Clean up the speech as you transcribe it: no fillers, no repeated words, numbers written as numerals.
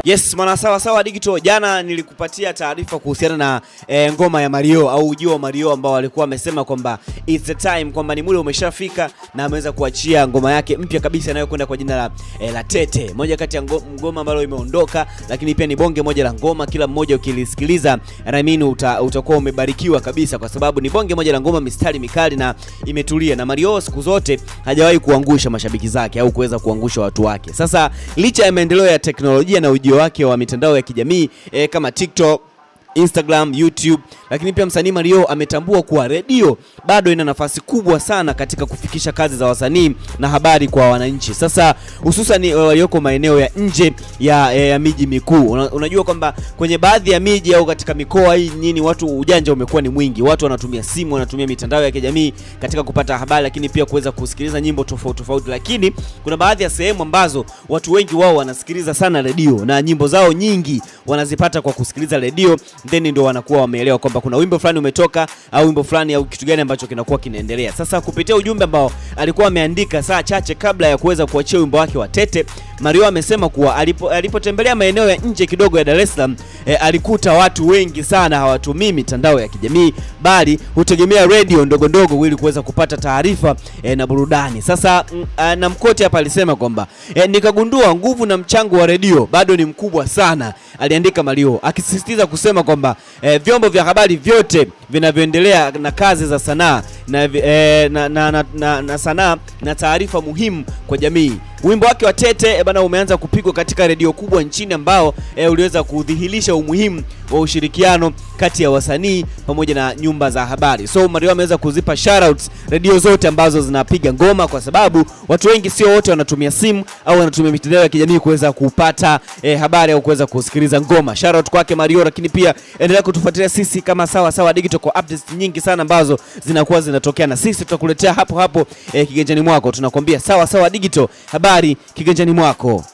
Yes, mwana sawa sawa digital, jana nilikupatia taarifa kuhusiana na ngoma ya Mario au ujio wa Mario ambao alikuwa amesema kwamba it's the time, kwamba ni muda umeshafika na ameweza kuachia ngoma yake mpya kabisa inayokwenda kwa jina la Tete. Moja kati ya ngoma ambayo imeondoka, lakini pia ni bonge moja la ngoma, kila mmoja ukilisikiliza naamini utakuwa umebarikiwa kabisa, kwa sababu ni bonge moja la ngoma, mistari mikali na imetulia, na Mario siku zote hajawahi kuangusha mashabiki zake au kuweza kuangusha watu wake. Sasa licha ya maendeleo ya teknolojia na ujio wake wa mitandao ya kijamii kama TikTok, Instagram, YouTube, lakini pia msanii Mario ametambua kuwa redio bado ina nafasi kubwa sana katika kufikisha kazi za wasanii na habari kwa wananchi. Sasa hususan walioko maeneo ya nje ya miji mikuu. Unajua kwamba kwenye baadhi ya miji au katika mikoa hii nini, watu ujanja umekuwa ni mwingi. Watu wanatumia simu, wanatumia mitandao ya kijamii katika kupata habari, lakini pia kuweza kusikiliza nyimbo tofauti tofauti. Lakini kuna baadhi ya sehemu ambazo watu wengi wao wanasikiliza sana redio na nyimbo zao nyingi wanazipata kwa kusikiliza redio, then ndio wanakuwa wameelewa kwamba kuna wimbo fulani umetoka au wimbo fulani au kitu gani ambacho kinakuwa kinaendelea. Sasa kupitia ujumbe ambao alikuwa ameandika saa chache kabla ya kuweza kuachia wimbo wake wa Tete, Mario amesema kuwa alipotembelea maeneo ya nje kidogo ya Dar es Salaam, alikuta watu wengi sana hawatumii mitandao ya kijamii bali hutegemea radio ndogo ndogo ili kuweza kupata taarifa na burudani. Sasa na mkote hapa alisema kwamba nikagundua nguvu na mchango wa radio bado ni mkubwa sana, aliandika Mario, akisisitiza kusema kwamba vyombo vya habari vyote vinavyoendelea na kazi za sanaa na sanaa na taarifa muhimu kwa jamii. Wimbo wake wa Tete bana umeanza kupigwa katika redio kubwa nchini ambao uliweza kudhihirisha umuhimu wa ushirikiano kati ya wasanii pamoja na nyumba za habari. So Mario ameweza kuzipa shoutouts redio zote ambazo zinapiga ngoma, kwa sababu watu wengi sio wote wanatumia simu au wanatumia mitandao ya kijamii kuweza kupata habari au kuweza kusikiliza ngoma. Shoutout kwake Mario, lakini pia endelea kutufuatilia sisi kama Sawa Sawa Digital kwa updates nyingi sana ambazo zinakuwa zinatokea, na sisi tutakuletea hapo kiganjani mwako. Tunakwambia Sawa Sawa Digital, habari kiganjani mwako.